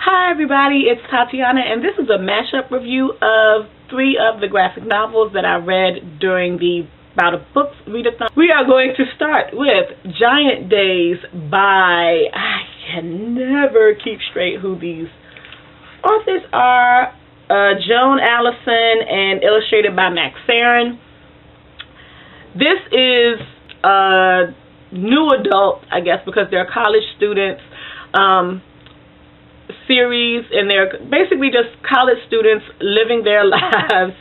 Hi everybody, it's Tatiana, and this is a mashup review of 3 of the graphic novels that I read during the Bout of Books readathon. We are going to start with Giant Days by, I can never keep straight who these authors are, Joan Allison, and illustrated by Max Farron. This is a new adult, I guess, because they're college students, series, and they're basically just college students living their lives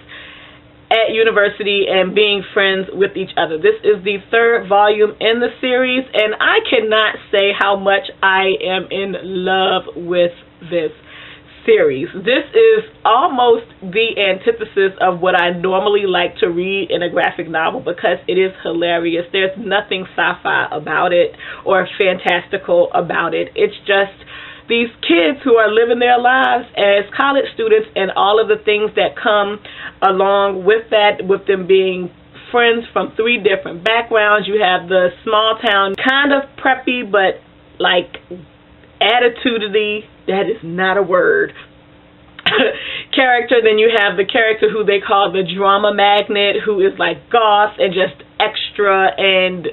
at university and being friends with each other. This is the 3rd volume in the series, and I cannot say how much I am in love with this series. This is almost the antithesis of what I normally like to read in a graphic novel because it is hilarious. There's nothing sci-fi about it or fantastical about it. It's just these kids who are living their lives as college students and all of the things that come along with that, with them being friends from 3 different backgrounds. You have the small town, kind of preppy, but like attitudey, that is not a word, character. Then you have the character who they call the drama magnet, who is like goth and just extra and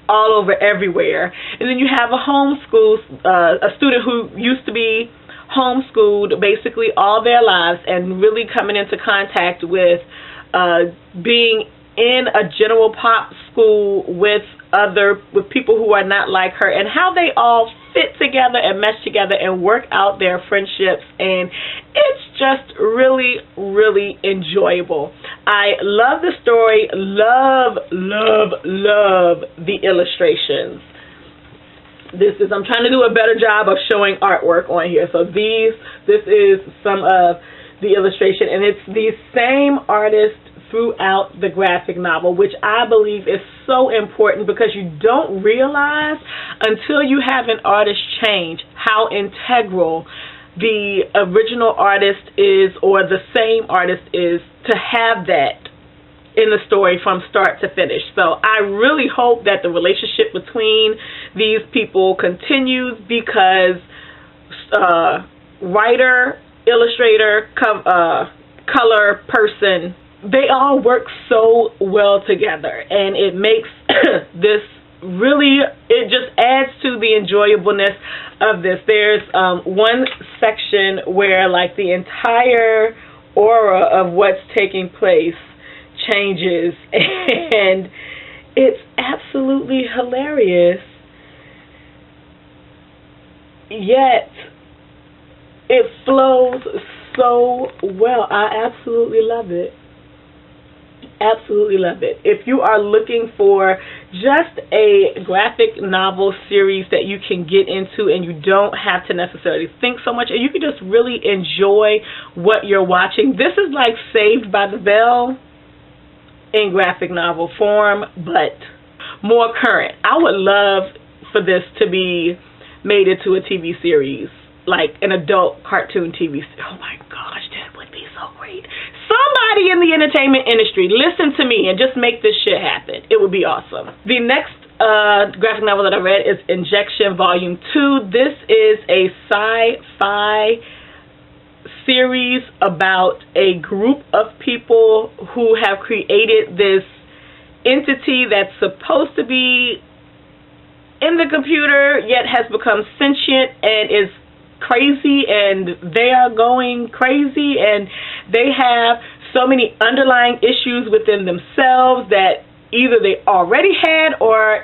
all over everywhere. And then you have a a student who used to be homeschooled basically all their lives and really coming into contact with being in a general pop school with people who are not like her, and how they all fit together and mesh together and work out their friendships, and it's just really, really enjoyable. I love the story, love the illustrations. I'm trying to do a better job of showing artwork on here. So this is some of the illustration, and it's the same artist throughout the graphic novel, which I believe is so important because you don't realize until you have an artist change how integral the original artist is, or the same artist is, to have that in the story from start to finish. So I really hope that the relationship between these people continues because writer, illustrator, color person, they all work so well together, and it makes this really, it just adds to the enjoyableness of this. There's one section where like the entire aura of what's taking place changes, and it's absolutely hilarious, yet it flows so well. I absolutely love it. Absolutely love it. If you are looking for just a graphic novel series that you can get into and you don't have to necessarily think so much, and you can just really enjoy what you're watching, this is like Saved by the Bell in graphic novel form, but more current. I would love for this to be made into a TV series, like an adult cartoon TV series. Oh my gosh, that would be so great. Somebody in the entertainment industry, listen to me and just make this shit happen. It would be awesome. The next graphic novel that I read is Injection Volume 2. This is a sci-fi series about a group of people who have created this entity that's supposed to be in the computer yet has become sentient and is crazy, and they are going crazy, and they have so many underlying issues within themselves that either they already had or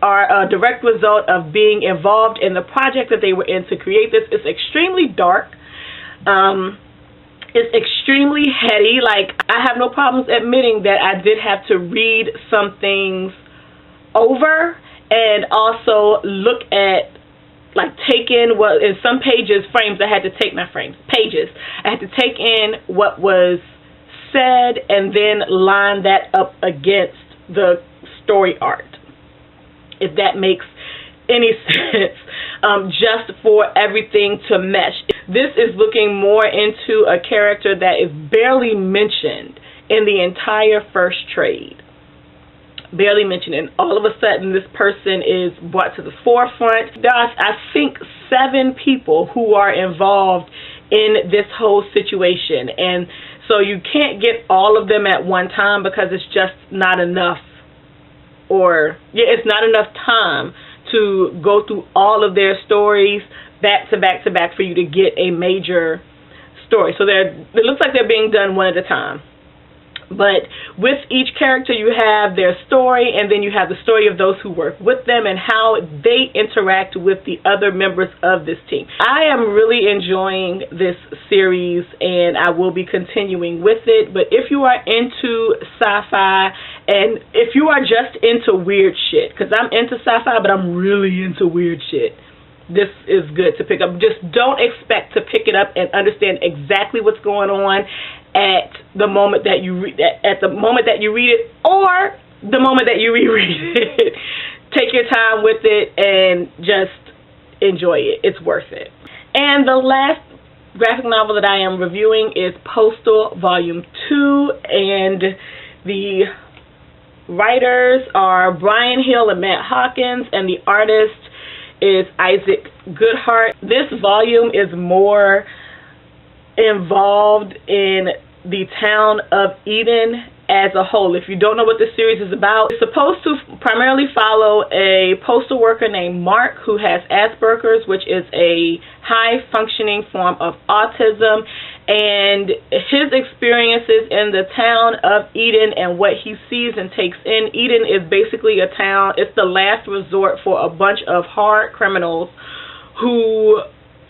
are a direct result of being involved in the project that they were in to create this. It's extremely dark. It's extremely heady. Like, I have no problems admitting that I did have to read some things over and also look at, like, take in what, in some pages, frames, I had to take my frames, pages, I had to take in what was said and then line that up against the story art, if that makes any sense, just for everything to mesh. This is looking more into a character that is barely mentioned in the entire first trade. barely mentioned, and all of a sudden this person is brought to the forefront. There's, I think, 7 people who are involved in this whole situation, and so you can't get all of them at one time because it's just not enough, or it's not enough time to go through all of their stories back to back to back for you to get a major story. So it looks like they're being done one at a time. But with each character, you have their story, and then you have the story of those who work with them and how they interact with the other members of this team. I am really enjoying this series, and I will be continuing with it. But if you are into sci-fi, and if you are just into weird shit, because I'm into sci-fi, but I'm really into weird shit, this is good to pick up. Just don't expect to pick it up and understand exactly what's going on at the moment that you read it, or the moment that you reread it. Take your time with it and just enjoy it. It's worth it. And the last graphic novel that I am reviewing is Postal Volume 2, and the writers are Brian Hill and Matt Hawkins, and the artist is Isaac Goodhart. This volume is more involved in the town of Eden as a whole. If you don't know what this series is about, it's supposed to primarily follow a postal worker named Mark who has Asperger's, which is a high-functioning form of autism, and his experiences in the town of Eden and what he sees and takes in. Eden is basically a town, it's the last resort for a bunch of hard criminals who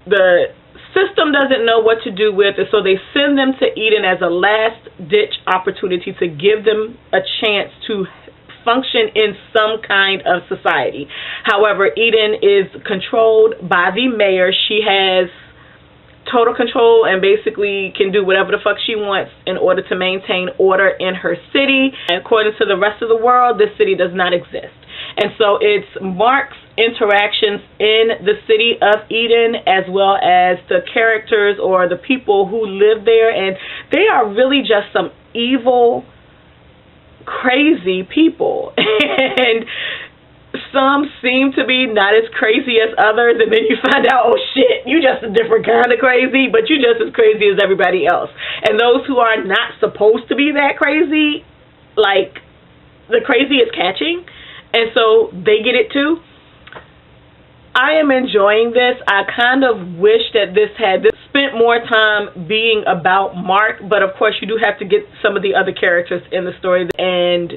the system doesn't know what to do with, and so they send them to Eden as a last-ditch opportunity to give them a chance to function in some kind of society. However, Eden is controlled by the mayor. She has total control and basically can do whatever the fuck she wants in order to maintain order in her city. And according to the rest of the world, this city does not exist. And so it's Mark's interactions in the city of Eden as well as the characters or the people who live there, and they are really just some evil, crazy people. And some seem to be not as crazy as others, and then you find out, oh shit, you just a different kind of crazy, but you just as crazy as everybody else. And those who are not supposed to be that crazy, like, the crazy is catching, and so they get it too. I am enjoying this. I kind of wish that this had spent more time being about Mark, but of course you do have to get some of the other characters in the story and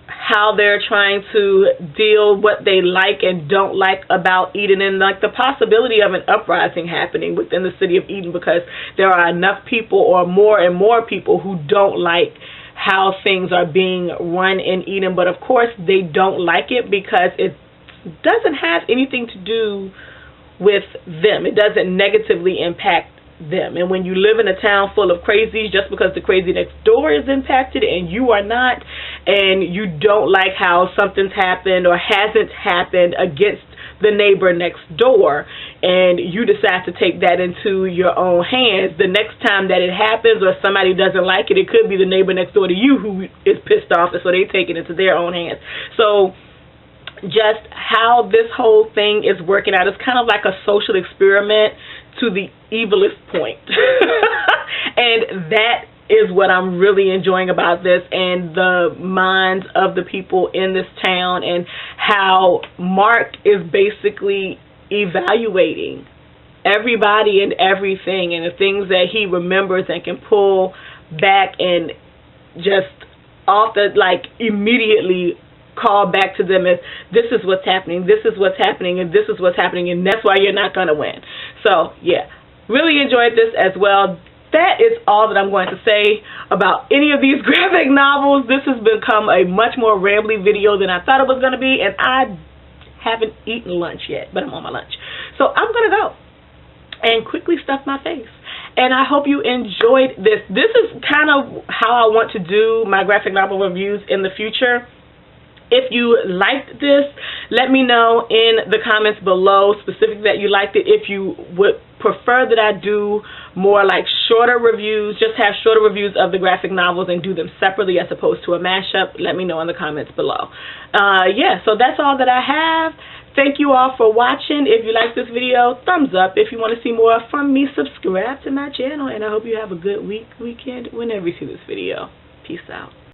how they're trying to deal what they like and don't like about Eden, and like the possibility of an uprising happening within the city of Eden because there are enough people or more and more people who don't like how things are being run in Eden. But of course they don't like it because it doesn't have anything to do with them. It doesn't negatively impact them. And when you live in a town full of crazies, just because the crazy next door is impacted and you are not, and you don't like how something's happened or hasn't happened against the neighbor next door, and you decide to take that into your own hands, the next time that it happens or somebody doesn't like it, it could be the neighbor next door to you who is pissed off, and so they take it into their own hands. So just how this whole thing is working out is kind of like a social experiment to the evilest point. And that is what I'm really enjoying about this, and the minds of the people in this town, and how Mark is basically evaluating everybody and everything, and the things that he remembers and can pull back and just off the, like, immediately call back to them as, this is what's happening, this is what's happening, and this is what's happening, and that's why you're not going to win. So, yeah, really enjoyed this as well. That is all that I'm going to say about any of these graphic novels. This has become a much more rambly video than I thought it was going to be, and I haven't eaten lunch yet, but I'm on my lunch. So I'm going to go and quickly stuff my face. And I hope you enjoyed this. This is kind of how I want to do my graphic novel reviews in the future. If you liked this, let me know in the comments below specifically that you liked it. If you would prefer that I do more like shorter reviews, just have shorter reviews of the graphic novels and do them separately as opposed to a mashup, let me know in the comments below. Yeah, so that's all that I have. Thank you all for watching. If you like this video, thumbs up. If you want to see more from me, subscribe to my channel. And I hope you have a good weekend, whenever you see this video. Peace out.